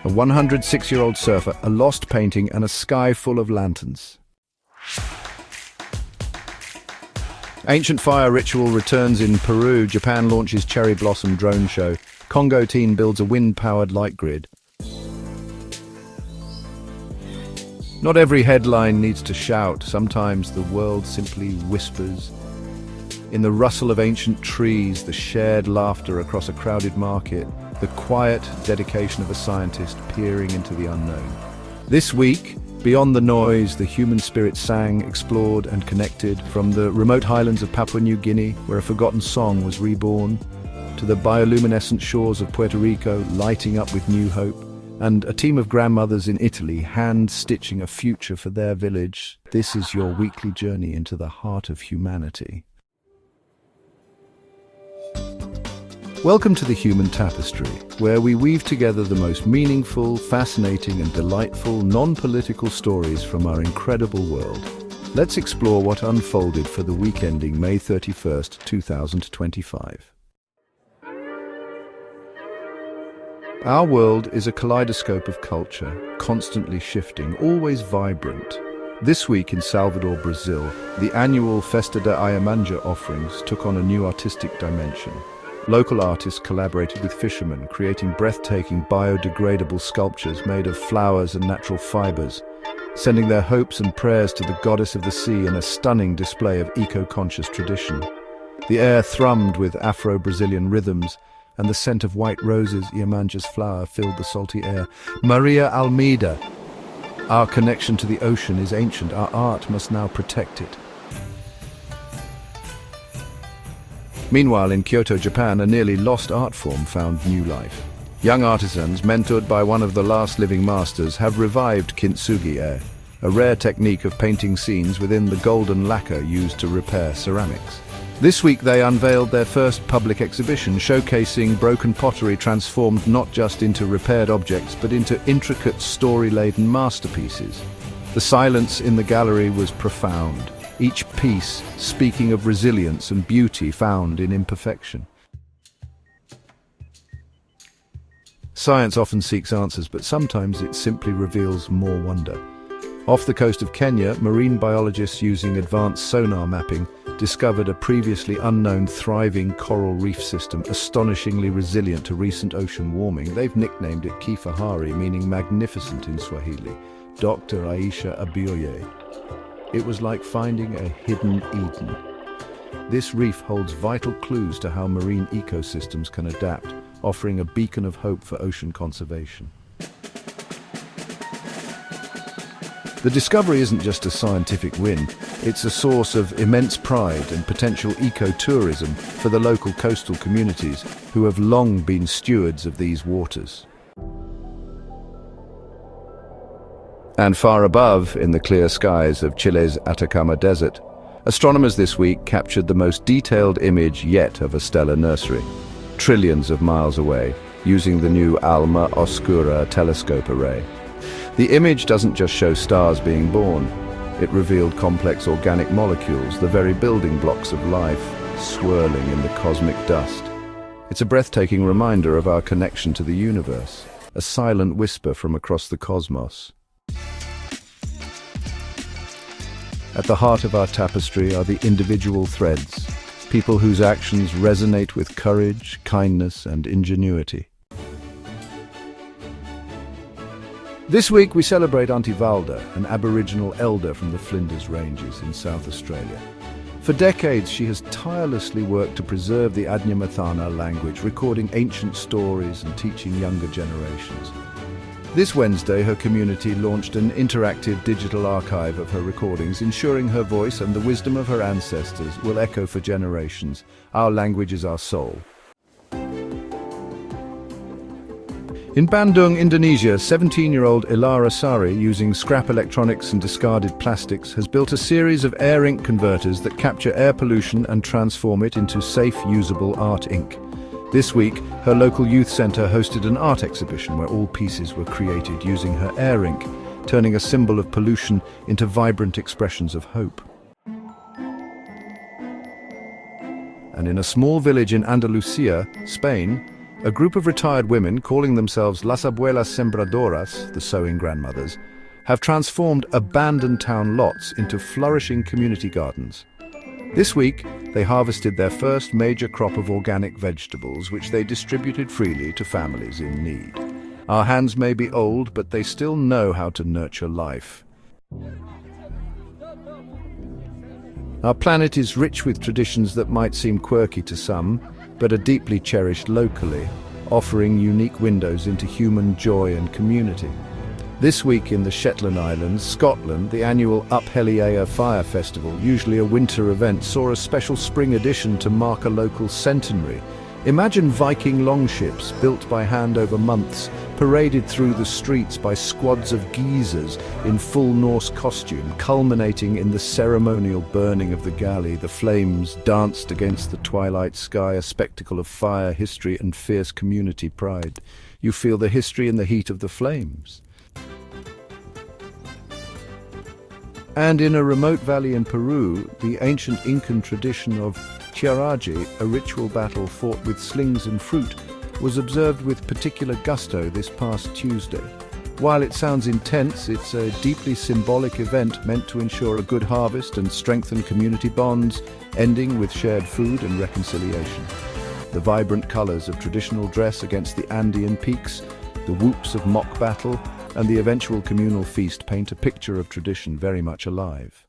A 106-year-old surfer, a lost painting, and a sky full of lanterns. Ancient fire ritual returns in Peru. Japan launches cherry blossom drone show. Congo teen builds a wind-powered light grid. Not every headline needs to shout. Sometimes the world simply whispers. In the rustle of ancient trees, the shared laughter across a crowded market, the quiet dedication of a scientist peering into the unknown. This week, beyond the noise, the human spirit sang, explored, and connected, from the remote highlands of Papua New Guinea, where a forgotten song was reborn, to the bioluminescent shores of Puerto Rico, lighting up with new hope, and a team of grandmothers in Italy hand-stitching a future for their village. This is your weekly journey into the heart of humanity. Welcome to the Human Tapestry, where we weave together the most meaningful, fascinating, and delightful non-political stories from our incredible world. Let's explore what unfolded for the week ending May 31st, 2025. Our world is a kaleidoscope of culture, constantly shifting, always vibrant. This week in Salvador, Brazil, the annual Festa de Iemanjá offerings took on a new artistic dimension. Local artists collaborated with fishermen, creating breathtaking biodegradable sculptures made of flowers and natural fibers, sending their hopes and prayers to the goddess of the sea in a stunning display of eco-conscious tradition. The air thrummed with Afro-Brazilian rhythms, and the scent of white roses, Iemanjã's flower, filled the salty air. Maria Almeida, our connection to the ocean is ancient. Our art must now protect it. Meanwhile, in Kyoto, Japan, a nearly lost art form found new life. Young artisans, mentored by one of the last living masters, have revived kintsugi, a rare technique of painting scenes within the golden lacquer used to repair ceramics. This week they unveiled their first public exhibition, showcasing broken pottery transformed not just into repaired objects, but into intricate, story-laden masterpieces. The silence in the gallery was profound, each piece speaking of resilience and beauty found in imperfection. Science often seeks answers, but sometimes it simply reveals more wonder. Off the coast of Kenya, marine biologists using advanced sonar mapping discovered a previously unknown thriving coral reef system, astonishingly resilient to recent ocean warming. They've nicknamed it Kifahari, meaning magnificent in Swahili. Dr. Aisha Abioye. It was like finding a hidden Eden. This reef holds vital clues to how marine ecosystems can adapt, offering a beacon of hope for ocean conservation. The discovery isn't just a scientific win, it's a source of immense pride and potential ecotourism for the local coastal communities who have long been stewards of these waters. And far above, in the clear skies of Chile's Atacama Desert, astronomers this week captured the most detailed image yet of a stellar nursery, trillions of miles away, using the new ALMA Oscura telescope array. The image doesn't just show stars being born, it revealed complex organic molecules, the very building blocks of life, swirling in the cosmic dust. It's a breathtaking reminder of our connection to the universe, a silent whisper from across the cosmos. At the heart of our tapestry are the individual threads, people whose actions resonate with courage, kindness, and ingenuity. This week we celebrate Auntie Valda, an Aboriginal elder from the Flinders Ranges in South Australia. For decades she has tirelessly worked to preserve the Adnyamathanha language, recording ancient stories and teaching younger generations. This Wednesday her community launched an interactive digital archive of her recordings, ensuring her voice and the wisdom of her ancestors will echo for generations. Our language is our soul. In Bandung, Indonesia, 17-year-old Ilara Sari, using scrap electronics and discarded plastics, has built a series of air ink converters that capture air pollution and transform it into safe, usable art ink. This week, her local youth centre hosted an art exhibition where all pieces were created using her air ink, turning a symbol of pollution into vibrant expressions of hope. And in a small village in Andalusia, Spain, A group of retired women, calling themselves Las Abuelas Sembradoras, the sowing grandmothers, have transformed abandoned town lots into flourishing community gardens. This week, they harvested their first major crop of organic vegetables, which they distributed freely to families in need. Our hands may be old, but they still know how to nurture life. Our planet is rich with traditions that might seem quirky to some, but are deeply cherished locally, offering unique windows into human joy and community. This week in the Shetland Islands, Scotland, the annual Up Heliea Fire Festival, usually a winter event, saw a special spring edition to mark a local centenary. Imagine Viking longships, built by hand over months, paraded through the streets by squads of geezers in full Norse costume, culminating in the ceremonial burning of the galley. The flames danced against the twilight sky, a spectacle of fire, history, and fierce community pride. You feel the history in the heat of the flames. And in a remote valley in Peru, the ancient Incan tradition of Chiaraji, a ritual battle fought with slings and fruit, was observed with particular gusto this past Tuesday. While it sounds intense, it's a deeply symbolic event meant to ensure a good harvest and strengthen community bonds, ending with shared food and reconciliation. The vibrant colors of traditional dress against the Andean peaks, the whoops of mock battle, and the eventual communal feast paint a picture of tradition very much alive.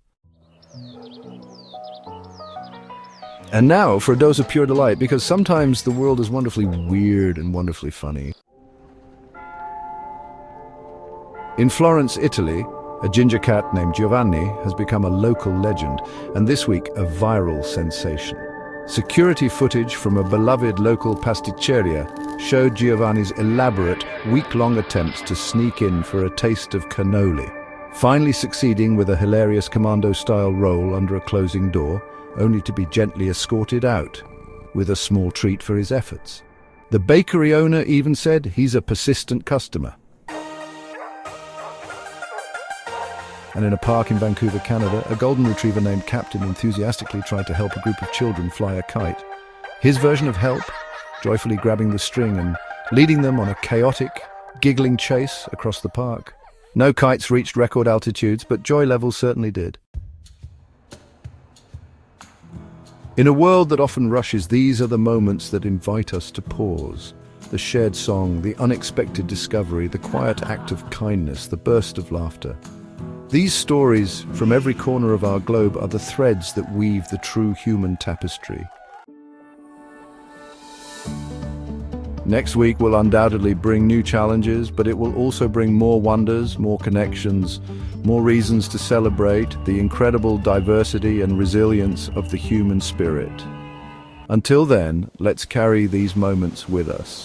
And now for a dose of pure delight, because sometimes the world is wonderfully weird and wonderfully funny. In Florence, Italy, a ginger cat named Giovanni has become a local legend, and this week a viral sensation. Security footage from a beloved local pasticceria showed Giovanni's elaborate, week-long attempts to sneak in for a taste of cannoli, finally succeeding with a hilarious commando-style roll under a closing door, only to be gently escorted out with a small treat for his efforts. The bakery owner even said he's a persistent customer. And in a park in Vancouver, Canada, a golden retriever named Captain enthusiastically tried to help a group of children fly a kite. His version of help, joyfully grabbing the string and leading them on a chaotic, giggling chase across the park. No kites reached record altitudes, but joy levels certainly did. In a world that often rushes, these are the moments that invite us to pause. The shared song, the unexpected discovery, the quiet act of kindness, the burst of laughter. These stories from every corner of our globe are the threads that weave the true human tapestry. Next week will undoubtedly bring new challenges, but it will also bring more wonders, more connections, more reasons to celebrate the incredible diversity and resilience of the human spirit. Until then, let's carry these moments with us.